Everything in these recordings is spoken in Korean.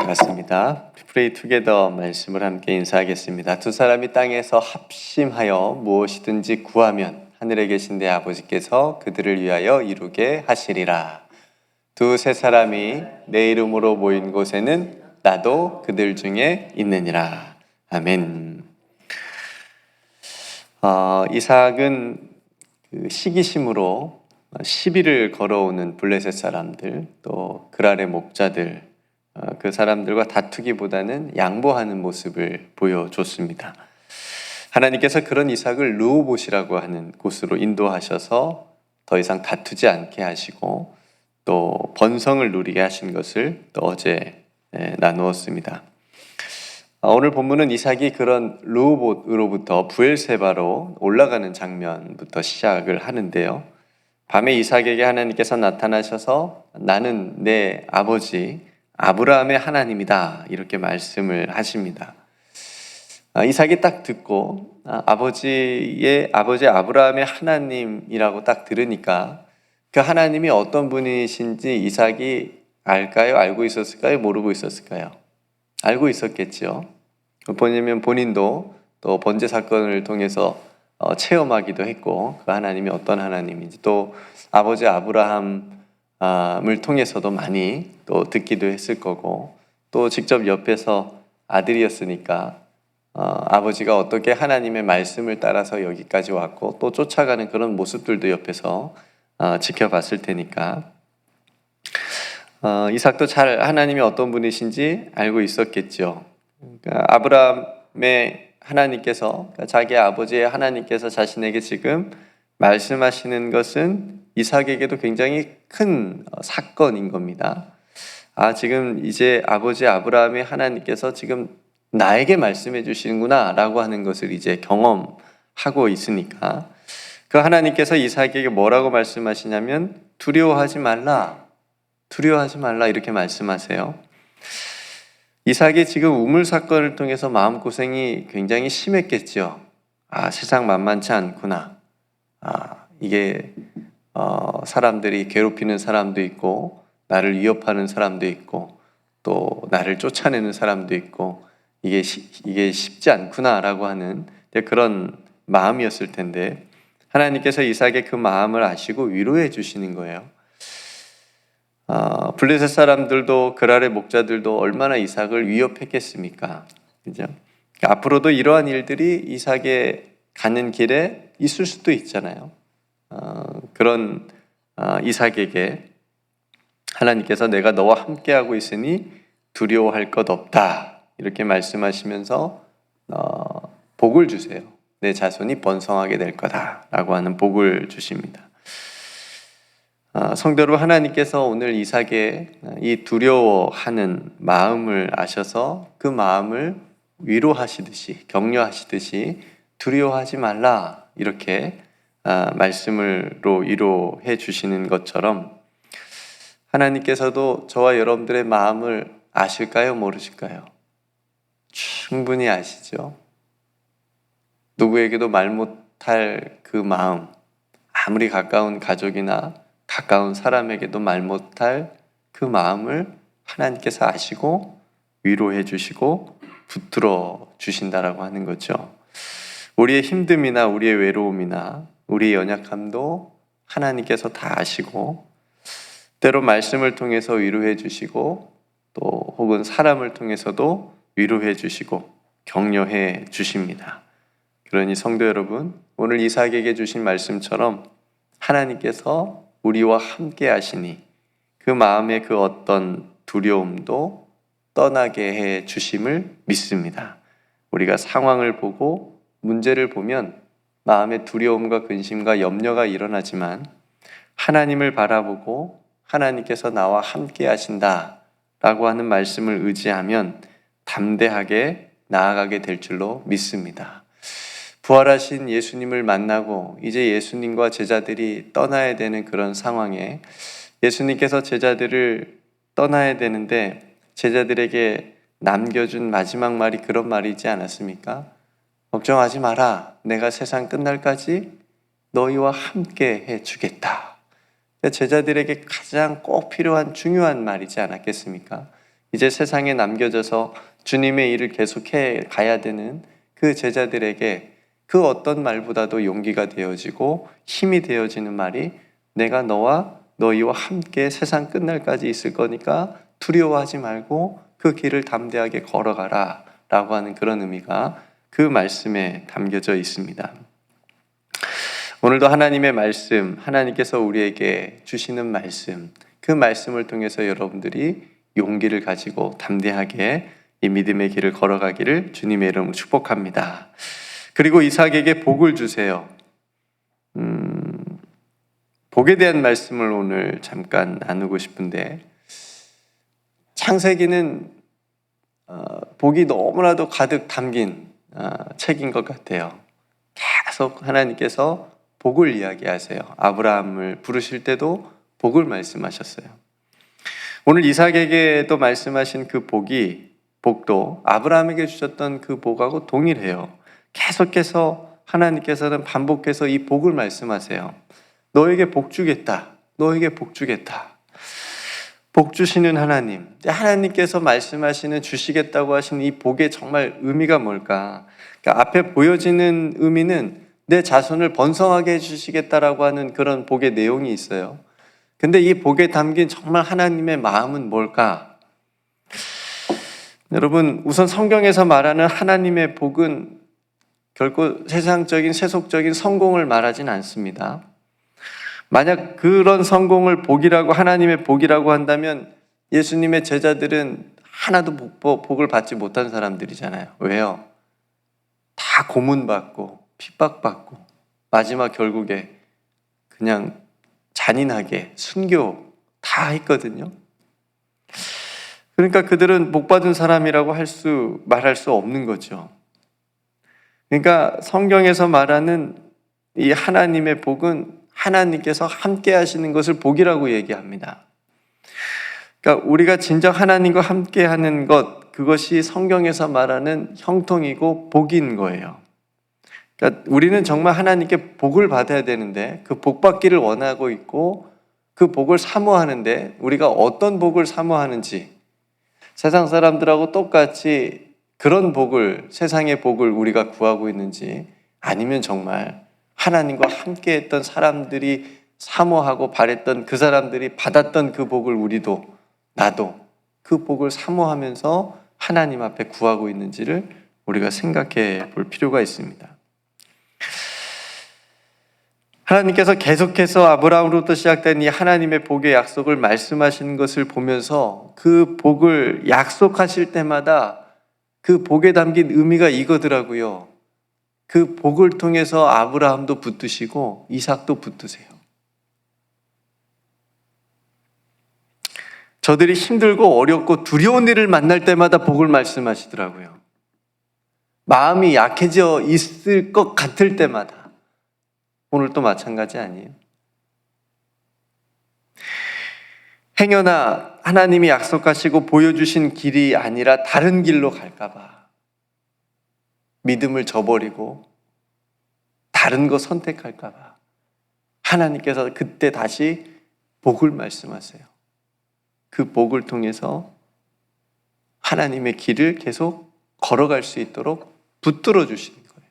반갑습니다. 프레이 투게더 말씀을 함께 인사하겠습니다. 두 사람이 땅에서 합심하여 무엇이든지 구하면 하늘에 계신 내 아버지께서 그들을 위하여 이루게 하시리라. 두세 사람이 내 이름으로 모인 곳에는 나도 그들 중에 있느니라. 아멘. 이삭은 시기심으로 시비를 걸어오는 블레셋 사람들, 또 그랄의 목자들, 그 사람들과 다투기보다는 양보하는 모습을 보여줬습니다. 하나님께서 그런 이삭을 르호봇이라고 하는 곳으로 인도하셔서 더 이상 다투지 않게 하시고 또 번성을 누리게 하신 것을 또 어제 나누었습니다. 오늘 본문은 이삭이 그런 르호봇으로부터 브엘세바로 올라가는 장면부터 시작을 하는데요. 밤에 이삭에게 하나님께서 나타나셔서 나는 내 아버지 아브라함의 하나님이다 이렇게 말씀을 하십니다. 이삭이 딱 듣고 아버지 아브라함의 하나님이라고 딱 들으니까 그 하나님이 어떤 분이신지 이삭이 알까요? 알고 있었을까요? 모르고 있었을까요? 알고 있었겠죠. 왜냐면 본인도 또 번제 사건을 통해서 체험하기도 했고 그 하나님이 어떤 하나님인지 또 아버지 아브라함을 통해서도 많이 또 듣기도 했을 거고 또 직접 옆에서 아들이었으니까 아버지가 어떻게 하나님의 말씀을 따라서 여기까지 왔고 또 쫓아가는 그런 모습들도 옆에서 지켜봤을 테니까 이삭도 잘 하나님이 어떤 분이신지 알고 있었겠죠. 그러니까 아브라함의 하나님께서 자기 아버지의 하나님께서 자신에게 지금 말씀하시는 것은 이삭에게도 굉장히 큰 사건인 겁니다. 지금 이제 아버지 아브라함의 하나님께서 지금 나에게 말씀해 주시는구나 라고 하는 것을 이제 경험하고 있으니까 그 하나님께서 이삭에게 뭐라고 말씀하시냐면 두려워하지 말라 이렇게 말씀하세요. 이삭이 지금 우물 사건을 통해서 마음고생이 굉장히 심했겠죠. 세상 만만치 않구나. 이게 사람들이 괴롭히는 사람도 있고 나를 위협하는 사람도 있고 또 나를 쫓아내는 사람도 있고 이게 쉽지 않구나라고 하는 그런 마음이었을 텐데 하나님께서 이삭의 그 마음을 아시고 위로해 주시는 거예요. 블레셋 사람들도 그랄의 목자들도 얼마나 이삭을 위협했겠습니까? 그죠? 앞으로도 이러한 일들이 이삭의 가는 길에 있을 수도 있잖아요. 그런 이삭에게 하나님께서 내가 너와 함께하고 있으니 두려워할 것 없다 이렇게 말씀하시면서 복을 주세요. 내 자손이 번성하게 될 거다라고 하는 복을 주십니다. 성도 여러분, 하나님께서 오늘 이삭의 이 두려워하는 마음을 아셔서 그 마음을 위로하시듯이 격려하시듯이 두려워하지 말라 이렇게 말씀으로 위로해 주시는 것처럼 하나님께서도 저와 여러분들의 마음을 아실까요? 모르실까요? 충분히 아시죠? 누구에게도 말 못할 그 마음, 아무리 가까운 가족이나 가까운 사람에게도 말 못할 그 마음을 하나님께서 아시고 위로해 주시고 붙들어 주신다라고 하는 거죠. 우리의 힘듦이나 우리의 외로움이나 우리의 연약함도 하나님께서 다 아시고 때로 말씀을 통해서 위로해 주시고 또 혹은 사람을 통해서도 위로해 주시고 격려해 주십니다. 그러니 성도 여러분, 오늘 이삭에게 주신 말씀처럼 하나님께서 우리와 함께 하시니 그 마음의 그 어떤 두려움도 떠나게 해 주심을 믿습니다. 우리가 상황을 보고 문제를 보면 마음의 두려움과 근심과 염려가 일어나지만 하나님을 바라보고 하나님께서 나와 함께 하신다라고 하는 말씀을 의지하면 담대하게 나아가게 될 줄로 믿습니다. 부활하신 예수님을 만나고 이제 예수님과 제자들이 떠나야 되는 그런 상황에 예수님께서 제자들을 떠나야 되는데 제자들에게 남겨준 마지막 말이 그런 말이지 않았습니까? 걱정하지 마라. 내가 세상 끝날까지 너희와 함께 해주겠다. 제자들에게 가장 꼭 필요한 중요한 말이지 않았겠습니까? 이제 세상에 남겨져서 주님의 일을 계속해 가야 되는 그 제자들에게 그 어떤 말보다도 용기가 되어지고 힘이 되어지는 말이 내가 너희와 함께 세상 끝날까지 있을 거니까 두려워하지 말고 그 길을 담대하게 걸어가라 라고 하는 그런 의미가 그 말씀에 담겨져 있습니다. 오늘도 하나님의 말씀, 하나님께서 우리에게 주시는 말씀, 그 말씀을 통해서 여러분들이 용기를 가지고 담대하게 이 믿음의 길을 걸어가기를 주님의 이름으로 축복합니다. 그리고 이삭에게 복을 주세요. 복에 대한 말씀을 오늘 잠깐 나누고 싶은데, 창세기는 복이 너무나도 가득 담긴 책인 것 같아요. 계속 하나님께서 복을 이야기하세요. 아브라함을 부르실 때도 복을 말씀하셨어요. 오늘 이삭에게도 말씀하신 그 복도 아브라함에게 주셨던 그 복하고 동일해요. 계속해서 하나님께서는 반복해서 이 복을 말씀하세요. 너에게 복 주겠다. 너에게 복 주겠다. 복 주시는 하나님, 하나님께서 말씀하시는 주시겠다고 하시는 이 복의 정말 의미가 뭘까? 그러니까 앞에 보여지는 의미는 내 자손을 번성하게 해주시겠다라고 하는 그런 복의 내용이 있어요. 근데 이 복에 담긴 정말 하나님의 마음은 뭘까? 여러분, 우선 성경에서 말하는 하나님의 복은 결코 세상적인 세속적인 성공을 말하진 않습니다. 만약 그런 성공을 복이라고, 하나님의 복이라고 한다면 예수님의 제자들은 하나도 복을 받지 못한 사람들이잖아요. 왜요? 다 고문받고 핍박받고 마지막 결국에 그냥 잔인하게 순교 다 했거든요. 그러니까 그들은 복받은 사람이라고 말할 수 없는 거죠. 그러니까 성경에서 말하는 이 하나님의 복은 하나님께서 함께 하시는 것을 복이라고 얘기합니다. 그러니까 우리가 진정 하나님과 함께 하는 것, 그것이 성경에서 말하는 형통이고 복인 거예요. 그러니까 우리는 정말 하나님께 복을 받아야 되는데 그 복 받기를 원하고 있고 그 복을 사모하는데 우리가 어떤 복을 사모하는지, 세상 사람들하고 똑같이 그런 복을, 세상의 복을 우리가 구하고 있는지, 아니면 정말 하나님과 함께 했던 사람들이 사모하고 바랬던 그 사람들이 받았던 그 복을 나도 그 복을 사모하면서 하나님 앞에 구하고 있는지를 우리가 생각해 볼 필요가 있습니다. 하나님께서 계속해서 아브라함으로부터 시작된 이 하나님의 복의 약속을 말씀하시는 것을 보면서 그 복을 약속하실 때마다 그 복에 담긴 의미가 이거더라고요. 그 복을 통해서 아브라함도 붙드시고 이삭도 붙드세요. 저들이 힘들고 어렵고 두려운 일을 만날 때마다 복을 말씀하시더라고요. 마음이 약해져 있을 것 같을 때마다. 오늘도 마찬가지 아니에요? 행여나 하나님이 약속하시고 보여주신 길이 아니라 다른 길로 갈까봐 믿음을 저버리고 다른 거 선택할까봐 하나님께서 그때 다시 복을 말씀하세요. 그 복을 통해서 하나님의 길을 계속 걸어갈 수 있도록 붙들어 주시는 거예요.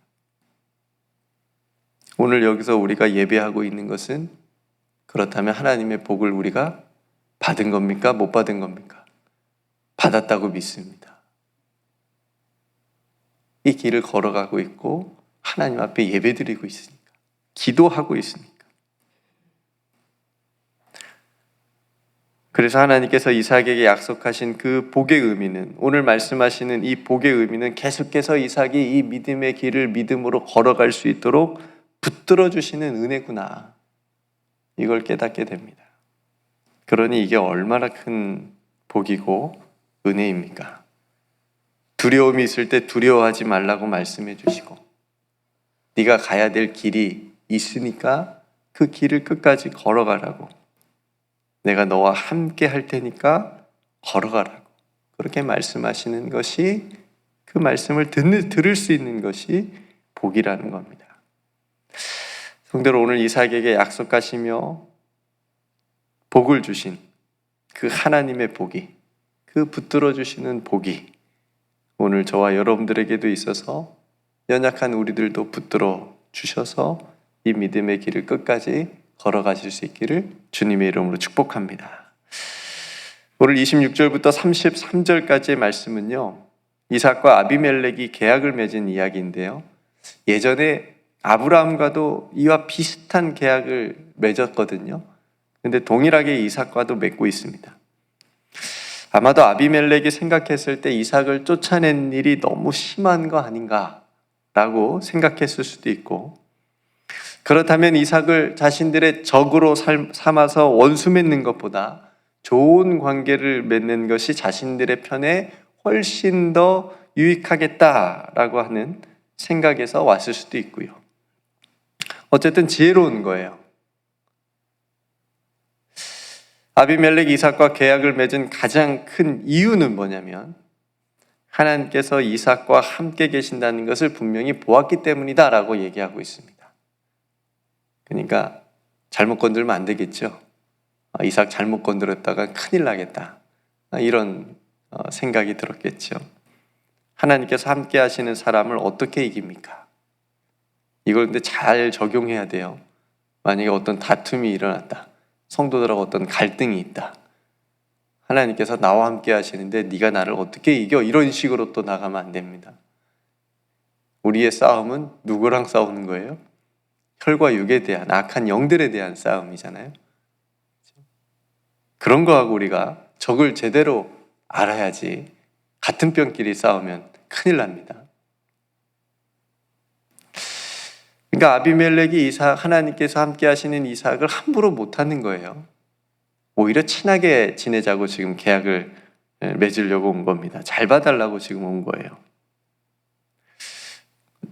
오늘 여기서 우리가 예배하고 있는 것은 그렇다면 하나님의 복을 우리가 받은 겁니까? 못 받은 겁니까? 받았다고 믿습니다. 이 길을 걸어가고 있고 하나님 앞에 예배드리고 있으니까, 기도하고 있으니까. 그래서 하나님께서 이삭에게 약속하신 그 복의 의미는, 오늘 말씀하시는 이 복의 의미는 계속해서 이삭이 이 믿음의 길을 믿음으로 걸어갈 수 있도록 붙들어 주시는 은혜구나, 이걸 깨닫게 됩니다. 그러니 이게 얼마나 큰 복이고 은혜입니까? 두려움이 있을 때 두려워하지 말라고 말씀해 주시고, 네가 가야 될 길이 있으니까 그 길을 끝까지 걸어가라고, 내가 너와 함께 할 테니까 걸어가라고 그렇게 말씀하시는 것이, 그 말씀을 들을 수 있는 것이 복이라는 겁니다. 성도들, 오늘 이삭에게 약속하시며 복을 주신 그 하나님의 복이 그 붙들어 주시는 복이 오늘 저와 여러분들에게도 있어서 연약한 우리들도 붙들어 주셔서 이 믿음의 길을 끝까지 걸어가실 수 있기를 주님의 이름으로 축복합니다. 오늘 26절부터 33절까지의 말씀은요, 이삭과 아비멜렉이 계약을 맺은 이야기인데요, 예전에 아브라함과도 이와 비슷한 계약을 맺었거든요. 근데 동일하게 이삭과도 맺고 있습니다. 아마도 아비멜렉이 생각했을 때 이삭을 쫓아낸 일이 너무 심한 거 아닌가 라고 생각했을 수도 있고, 그렇다면 이삭을 자신들의 적으로 삼아서 원수 맺는 것보다 좋은 관계를 맺는 것이 자신들의 편에 훨씬 더 유익하겠다라고 하는 생각에서 왔을 수도 있고요. 어쨌든 지혜로운 거예요. 아비멜렉 이삭과 계약을 맺은 가장 큰 이유는 뭐냐면 하나님께서 이삭과 함께 계신다는 것을 분명히 보았기 때문이다라고 얘기하고 있습니다. 그러니까 잘못 건들면 안 되겠죠. 이삭 잘못 건드렸다가 큰일 나겠다. 이런 생각이 들었겠죠. 하나님께서 함께 하시는 사람을 어떻게 이깁니까? 이걸 근데 잘 적용해야 돼요. 만약에 어떤 다툼이 일어났다. 성도들하고 어떤 갈등이 있다. 하나님께서 나와 함께 하시는데 네가 나를 어떻게 이겨? 이런 식으로 또 나가면 안 됩니다. 우리의 싸움은 누구랑 싸우는 거예요? 혈과 육에 대한, 악한 영들에 대한 싸움이잖아요. 그런 거하고 우리가 적을 제대로 알아야지 같은 뼈끼리 싸우면 큰일 납니다. 그러니까 아비멜렉이 하나님께서 함께 하시는 이삭을 함부로 못하는 거예요. 오히려 친하게 지내자고 지금 계약을 맺으려고 온 겁니다. 잘 봐달라고 지금 온 거예요.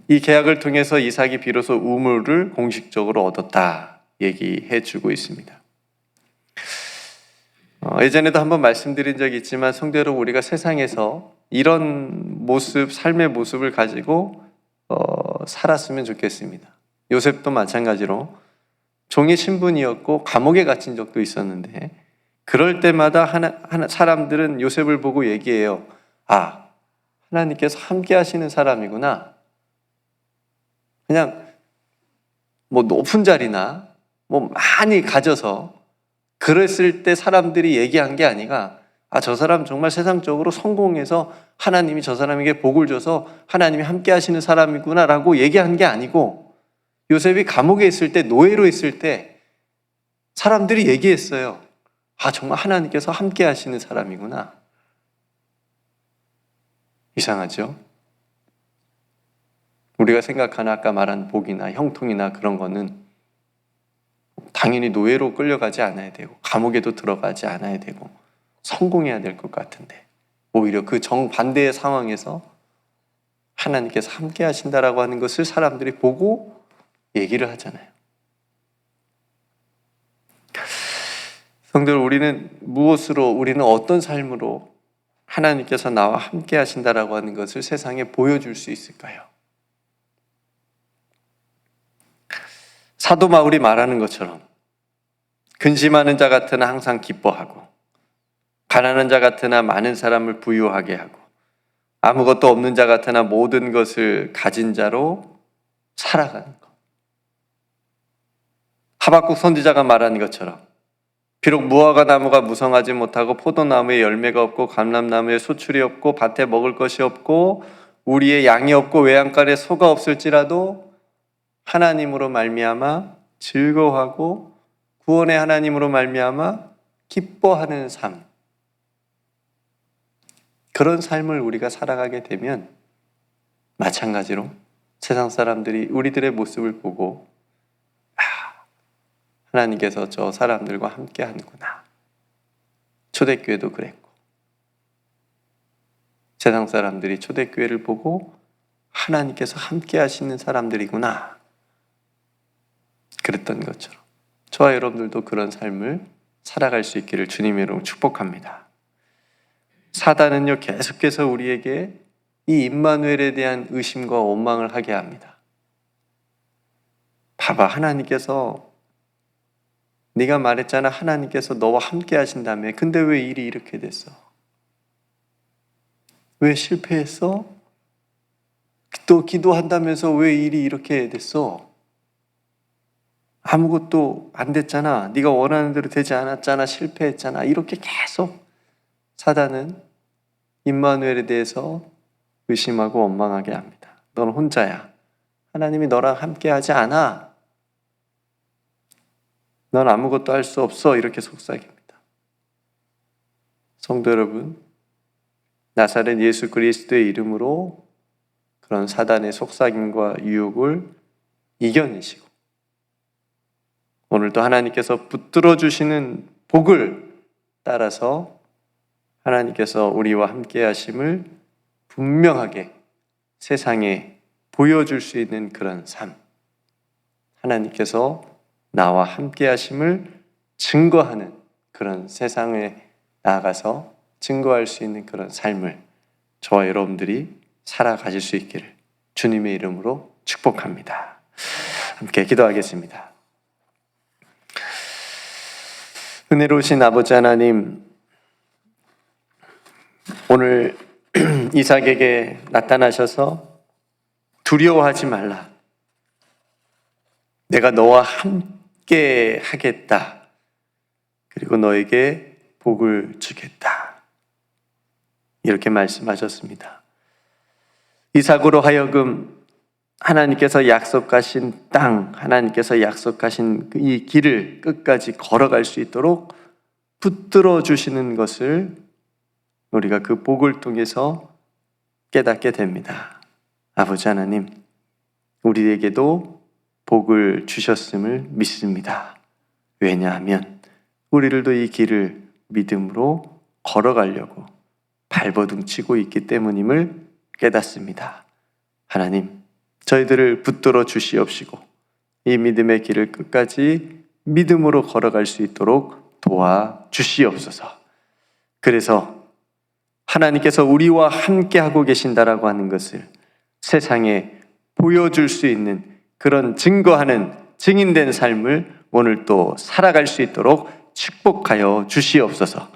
이 계약을 통해서 이삭이 비로소 우물을 공식적으로 얻었다 얘기해 주고 있습니다. 예전에도 한번 말씀드린 적이 있지만 성도 여러분, 우리가 세상에서 이런 모습, 삶의 모습을 가지고 살았으면 좋겠습니다. 요셉도 마찬가지로 종의 신분이었고 감옥에 갇힌 적도 있었는데 그럴 때마다 사람들은 요셉을 보고 얘기해요. 아, 하나님께서 함께 하시는 사람이구나. 그냥 뭐 높은 자리나 뭐 많이 가져서 그랬을 때 사람들이 얘기한 게 아니라 저 사람 정말 세상적으로 성공해서 하나님이 저 사람에게 복을 줘서 하나님이 함께 하시는 사람이구나 라고 얘기한 게 아니고, 요셉이 감옥에 있을 때, 노예로 있을 때 사람들이 얘기했어요. 정말 하나님께서 함께 하시는 사람이구나. 이상하죠? 우리가 생각하는 아까 말한 복이나 형통이나 그런 거는 당연히 노예로 끌려가지 않아야 되고 감옥에도 들어가지 않아야 되고 성공해야 될 것 같은데, 오히려 그 정반대의 상황에서 하나님께서 함께 하신다라고 하는 것을 사람들이 보고 얘기를 하잖아요. 성도들, 우리는 어떤 삶으로 하나님께서 나와 함께 하신다라고 하는 것을 세상에 보여줄 수 있을까요? 사도 바울이 말하는 것처럼 근심하는 자 같으나 항상 기뻐하고 가난한 자 같으나 많은 사람을 부유하게 하고 아무것도 없는 자 같으나 모든 것을 가진 자로 살아가는 것. 하박국 선지자가 말하는 것처럼 비록 무화과 나무가 무성하지 못하고 포도나무에 열매가 없고 감람나무에 소출이 없고 밭에 먹을 것이 없고 우리의 양이 없고 외양간에 소가 없을지라도 하나님으로 말미암아 즐거워하고 구원의 하나님으로 말미암아 기뻐하는 삶, 그런 삶을 우리가 살아가게 되면 마찬가지로 세상 사람들이 우리들의 모습을 보고 하나님께서 저 사람들과 함께 하는구나. 초대교회도 그랬고 세상 사람들이 초대교회를 보고 하나님께서 함께 하시는 사람들이구나. 그랬던 것처럼 저와 여러분들도 그런 삶을 살아갈 수 있기를 주님의 이름으로 축복합니다. 사단은요, 계속해서 우리에게 이 임마누엘에 대한 의심과 원망을 하게 합니다. 봐봐, 하나님께서, 네가 말했잖아, 하나님께서 너와 함께 하신다며. 근데 왜 일이 이렇게 됐어? 왜 실패했어? 또 기도한다면서 왜 일이 이렇게 됐어? 아무것도 안 됐잖아. 네가 원하는 대로 되지 않았잖아. 실패했잖아. 이렇게 계속 사단은 임마누엘에 대해서 의심하고 원망하게 합니다. 넌 혼자야. 하나님이 너랑 함께 하지 않아. 넌 아무것도 할 수 없어. 이렇게 속삭입니다. 성도 여러분, 나사렛 예수 그리스도의 이름으로 그런 사단의 속삭임과 유혹을 이겨내시고 오늘도 하나님께서 붙들어 주시는 복을 따라서 하나님께서 우리와 함께 하심을 분명하게 세상에 보여줄 수 있는 그런 삶, 하나님께서 나와 함께 하심을 증거하는 그런 세상에 나아가서 증거할 수 있는 그런 삶을 저와 여러분들이 살아가실 수 있기를 주님의 이름으로 축복합니다. 함께 기도하겠습니다. 은혜로우신 아버지 하나님, 오늘 이삭에게 나타나셔서 두려워하지 말라. 내가 너와 함께 하겠다. 그리고 너에게 복을 주겠다. 이렇게 말씀하셨습니다. 이삭으로 하여금 하나님께서 약속하신 땅, 하나님께서 약속하신 이 길을 끝까지 걸어갈 수 있도록 붙들어 주시는 것을 우리가 그 복을 통해서 깨닫게 됩니다. 아버지 하나님, 우리에게도 복을 주셨음을 믿습니다. 왜냐하면 우리들도 이 길을 믿음으로 걸어가려고 발버둥 치고 있기 때문임을 깨닫습니다. 하나님, 저희들을 붙들어 주시옵시고 이 믿음의 길을 끝까지 믿음으로 걸어갈 수 있도록 도와주시옵소서. 그래서 하나님께서 우리와 함께하고 계신다라고 하는 것을 세상에 보여줄 수 있는 그런 증거하는 증인된 삶을 오늘 또 살아갈 수 있도록 축복하여 주시옵소서.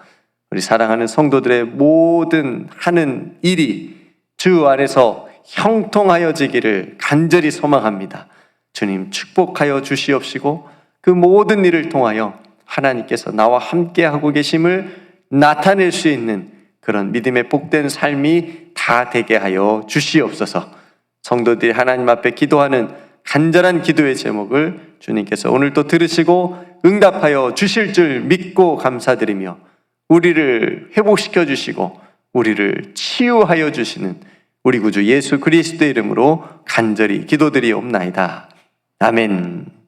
우리 사랑하는 성도들의 모든 하는 일이 주 안에서 형통하여지기를 간절히 소망합니다. 주님 축복하여 주시옵시고 그 모든 일을 통하여 하나님께서 나와 함께하고 계심을 나타낼 수 있는 그런 믿음의 복된 삶이 다 되게 하여 주시옵소서. 성도들이 하나님 앞에 기도하는 간절한 기도의 제목을 주님께서 오늘 또 들으시고 응답하여 주실 줄 믿고 감사드리며 우리를 회복시켜 주시고 우리를 치유하여 주시는 우리 구주 예수 그리스도의 이름으로 간절히 기도드리옵나이다. 아멘.